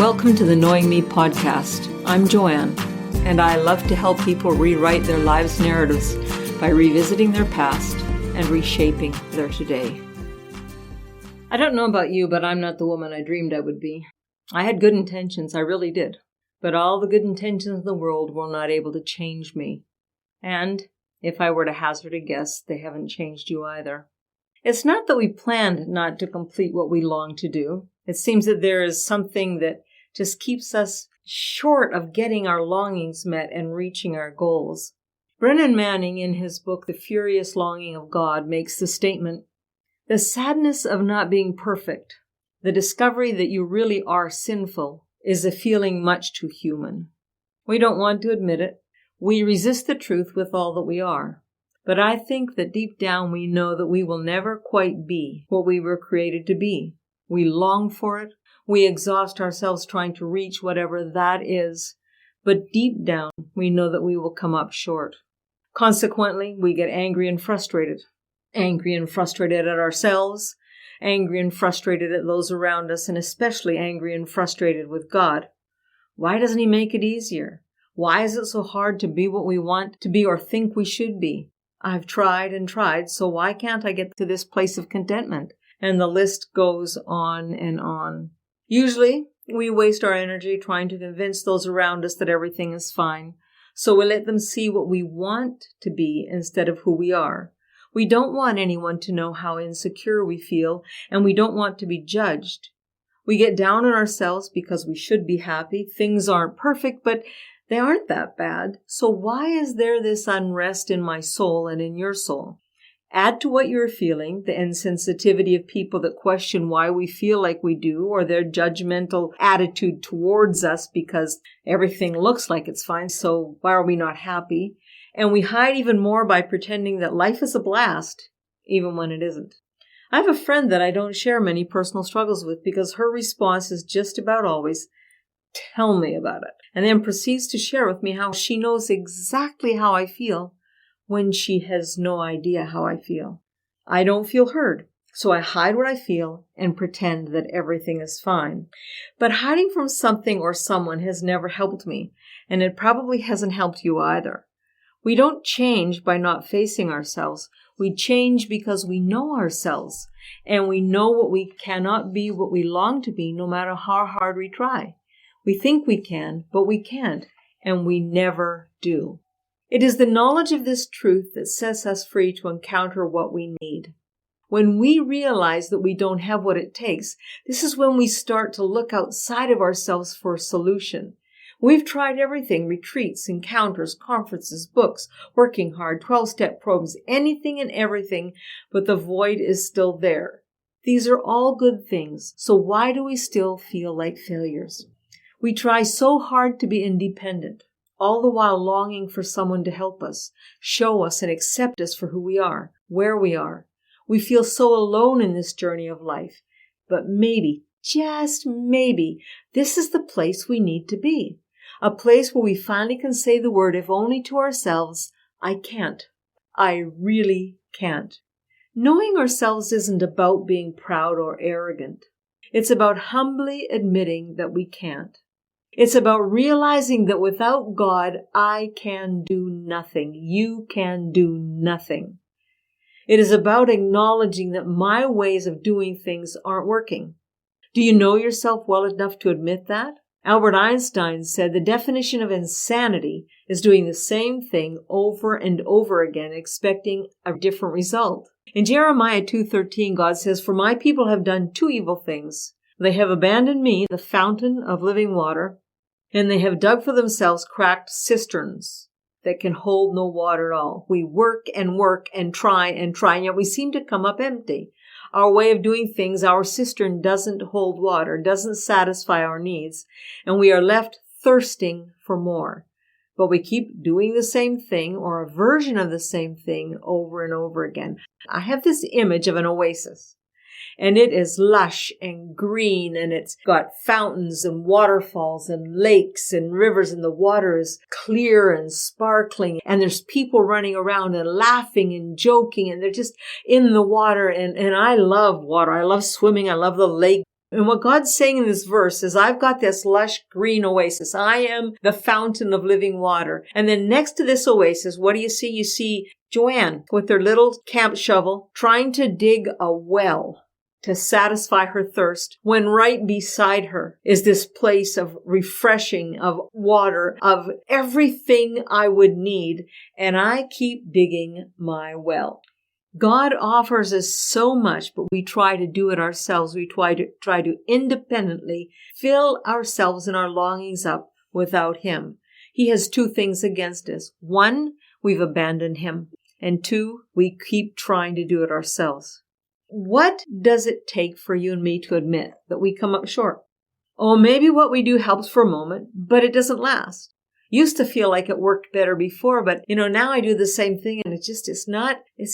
Welcome to the Knowing Me podcast. I'm Joanne, and I love to help people rewrite their lives' narratives by revisiting their past and reshaping their today. I don't know about you, but I'm not the woman I dreamed I would be. I had good intentions, I really did. But all the good intentions in the world were not able to change me. And if I were to hazard a guess, they haven't changed you either. It's not that we planned not to complete what we long to do. It seems that there is something that just keeps us short of getting our longings met and reaching our goals. Brennan Manning, in his book, The Furious Longing of God, makes the statement, "The sadness of not being perfect, the discovery that you really are sinful, is a feeling much too human. We don't want to admit it. We resist the truth with all that we are. But I think that deep down we know that we will never quite be what we were created to be. We long for it. We exhaust ourselves trying to reach whatever that is. But deep down we know that we will come up short. Consequently, we get angry and frustrated. Angry and frustrated at ourselves, angry and frustrated at those around us, and especially angry and frustrated with God. Why doesn't He make it easier? Why is it so hard to be what we want to be or think we should be? I've tried and tried, so why can't I get to this place of contentment? And the list goes on and on. Usually, we waste our energy trying to convince those around us that everything is fine. So we let them see what we want to be instead of who we are. We don't want anyone to know how insecure we feel, and we don't want to be judged. We get down on ourselves because we should be happy. Things aren't perfect, but they aren't that bad. So why is there this unrest in my soul and in your soul? Add to what you're feeling the insensitivity of people that question why we feel like we do, or their judgmental attitude towards us because everything looks like it's fine, so why are we not happy? And we hide even more by pretending that life is a blast, even when it isn't. I have a friend that I don't share many personal struggles with because her response is just about always, "Tell me about it," and then proceeds to share with me how she knows exactly how I feel when she has no idea how I feel. I don't feel heard, so I hide what I feel and pretend that everything is fine. But hiding from something or someone has never helped me, and it probably hasn't helped you either. We don't change by not facing ourselves. We change because we know ourselves, and we know what we cannot be what we long to be no matter how hard we try. We think we can, but we can't, and we never do. It is the knowledge of this truth that sets us free to encounter what we need. When we realize that we don't have what it takes, this is when we start to look outside of ourselves for a solution. We've tried everything, retreats, encounters, conferences, books, working hard, 12-step programs, anything and everything, but the void is still there. These are all good things, so why do we still feel like failures? We try so hard to be independent, all the while longing for someone to help us, show us and accept us for who we are, where we are. We feel so alone in this journey of life, but maybe, just maybe, this is the place we need to be. A place where we finally can say the word, if only to ourselves, I can't. I really can't. Knowing ourselves isn't about being proud or arrogant. It's about humbly admitting that we can't. It's about realizing that without God, I can do nothing. You can do nothing. It is about acknowledging that my ways of doing things aren't working. Do you know yourself well enough to admit that? Albert Einstein said the definition of insanity is doing the same thing over and over again, expecting a different result. In Jeremiah 2:13, God says, "For my people have done two evil things. They have abandoned me, the fountain of living water, and they have dug for themselves cracked cisterns that can hold no water at all." We work and try, and yet we seem to come up empty. Our way of doing things, our cistern doesn't hold water, doesn't satisfy our needs, and we are left thirsting for more. But we keep doing the same thing or a version of the same thing over and over again. I have this image of an oasis, and it is lush and green, and it's got fountains and waterfalls and lakes and rivers, and the water is clear and sparkling, and there's people running around and laughing and joking, and they're just in the water, and I love water. I love swimming. I love the lake. And what God's saying in this verse is, I've got this lush green oasis. I am the fountain of living water. And then next to this oasis, what do you see? You see Joanne with her little camp shovel trying to dig a well to satisfy her thirst, when right beside her is this place of refreshing, of water, of everything I would need, and I keep digging my well. God offers us so much, but we try to do it ourselves. We try to independently fill ourselves and our longings up without Him. He has two things against us. One, we've abandoned Him, and two, we keep trying to do it ourselves. What does it take for you and me to admit that we come up short? Oh, maybe what we do helps for a moment, but it doesn't last. Used to feel like it worked better before, but now I do the same thing and it's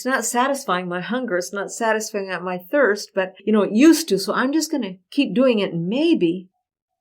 not satisfying my hunger. It's not satisfying my thirst, but it used to. So I'm just going to keep doing it, maybe,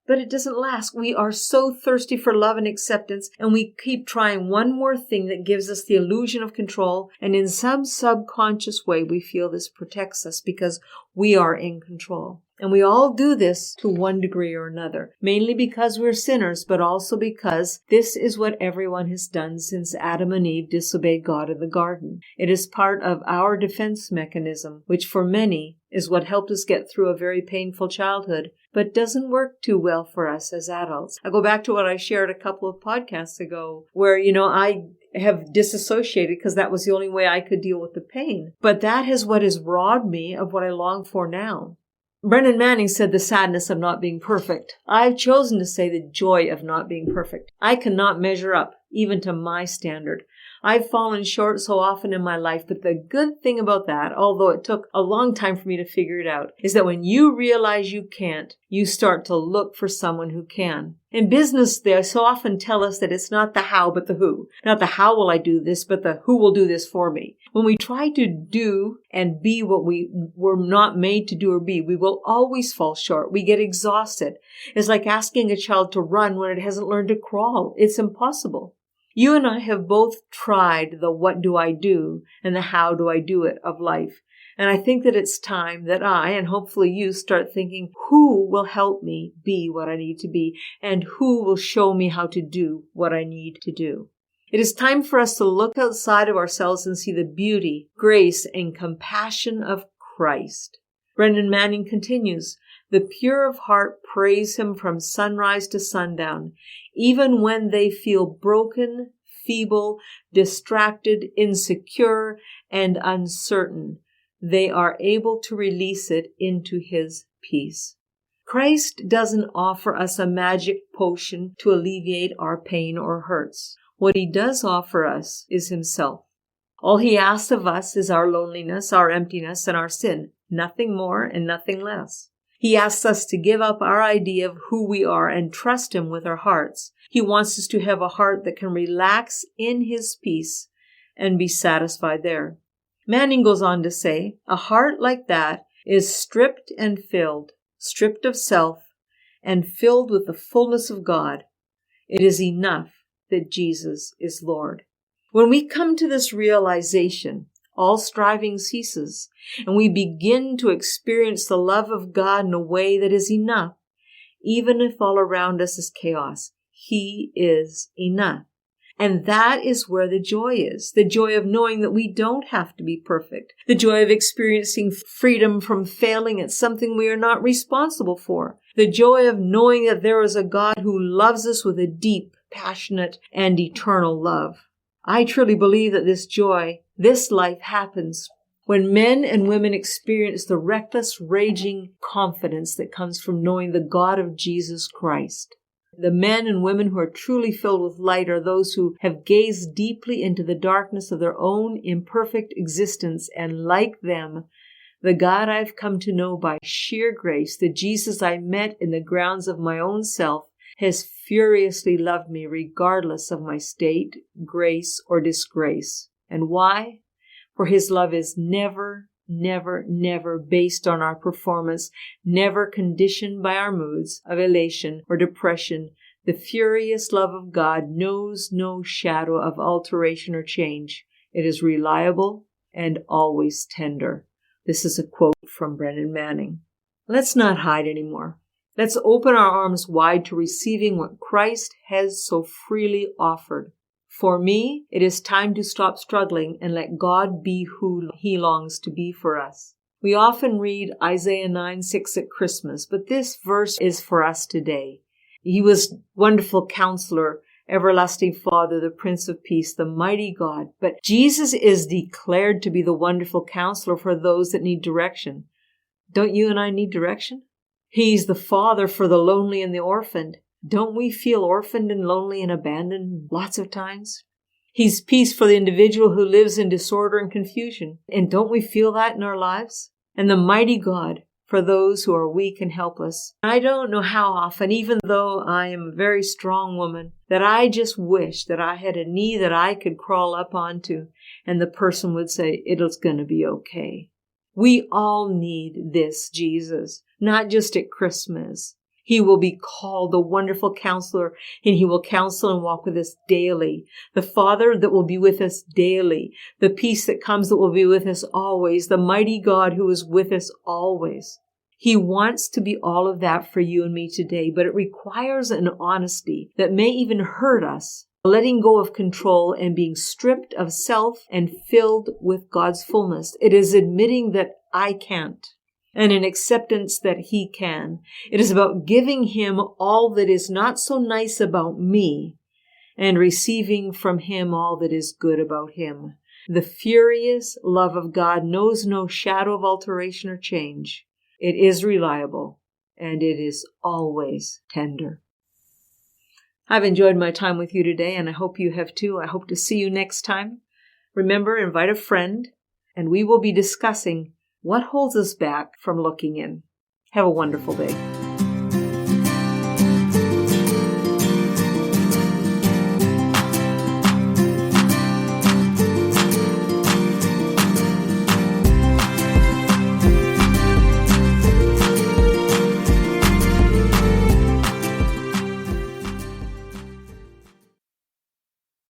but it doesn't last. We are so thirsty for love and acceptance, and we keep trying one more thing that gives us the illusion of control. And in some subconscious way, we feel this protects us because we are in control. And we all do this to one degree or another, mainly because we're sinners, but also because this is what everyone has done since Adam and Eve disobeyed God in the garden. It is part of our defense mechanism, which for many is what helped us get through a very painful childhood, but doesn't work too well for us as adults. I go back to what I shared a couple of podcasts ago, where, I have disassociated because that was the only way I could deal with the pain. But that is what has robbed me of what I long for now. Brennan Manning said the sadness of not being perfect. I've chosen to say the joy of not being perfect. I cannot measure up, even to my standard. I've fallen short so often in my life, but the good thing about that, although it took a long time for me to figure it out, is that when you realize you can't, you start to look for someone who can. In business, they so often tell us that it's not the how, but the who. Not the how will I do this, but the who will do this for me. When we try to do and be what we were not made to do or be, we will always fall short. We get exhausted. It's like asking a child to run when it hasn't learned to crawl. It's impossible. You and I have both tried the what do I do and the how do I do it of life. And I think that it's time that I, and hopefully you, start thinking, who will help me be what I need to be, and who will show me how to do what I need to do. It is time for us to look outside of ourselves and see the beauty, grace, and compassion of Christ. Brennan Manning continues, the pure of heart praise Him from sunrise to sundown, even when they feel broken, feeble, distracted, insecure, and uncertain. They are able to release it into His peace. Christ doesn't offer us a magic potion to alleviate our pain or hurts. What He does offer us is Himself. All He asks of us is our loneliness, our emptiness, and our sin. Nothing more and nothing less. He asks us to give up our idea of who we are and trust Him with our hearts. He wants us to have a heart that can relax in His peace and be satisfied there. Manning goes on to say, a heart like that is stripped and filled, stripped of self, and filled with the fullness of God. It is enough that Jesus is Lord. When we come to this realization, all striving ceases, and we begin to experience the love of God in a way that is enough, even if all around us is chaos. He is enough. And that is where the joy is, the joy of knowing that we don't have to be perfect, the joy of experiencing freedom from failing at something we are not responsible for, the joy of knowing that there is a God who loves us with a deep, passionate, and eternal love. I truly believe that this joy, this life happens when men and women experience the reckless, raging confidence that comes from knowing the God of Jesus Christ. The men and women who are truly filled with light are those who have gazed deeply into the darkness of their own imperfect existence, and like them, the God I've come to know by sheer grace, the Jesus I met in the grounds of my own self, has furiously loved me regardless of my state, grace, or disgrace. And why? For His love is never based on our performance, never conditioned by our moods of elation or depression. The furious love of God knows no shadow of alteration or change. It is reliable and always tender. This is a quote from Brennan Manning. Let's not hide anymore. Let's open our arms wide to receiving what Christ has so freely offered. For me, it is time to stop struggling and let God be who He longs to be for us. We often read Isaiah 9:6 at Christmas, but this verse is for us today. He was Wonderful Counselor, Everlasting Father, the Prince of Peace, the Mighty God. But Jesus is declared to be the Wonderful Counselor for those that need direction. Don't you and I need direction? He's the Father for the lonely and the orphaned. Don't we feel orphaned and lonely and abandoned lots of times? He's peace for the individual who lives in disorder and confusion. And don't we feel that in our lives? And the mighty God for those who are weak and helpless. I don't know how often, even though I am a very strong woman, that I just wish that I had a knee that I could crawl up onto and the person would say, "It's going to be okay." We all need this Jesus, not just at Christmas. He will be called the Wonderful Counselor, and He will counsel and walk with us daily. The Father that will be with us daily. The peace that comes that will be with us always. The mighty God who is with us always. He wants to be all of that for you and me today, but it requires an honesty that may even hurt us. Letting go of control and being stripped of self and filled with God's fullness. It is admitting that I can't, and an acceptance that He can. It is about giving Him all that is not so nice about me and receiving from Him all that is good about Him. The furious love of God knows no shadow of alteration or change. It is reliable, and it is always tender. I've enjoyed my time with you today, and I hope you have too. I hope to see you next time. Remember, invite a friend, and we will be discussing what holds us back from looking in. Have a wonderful day.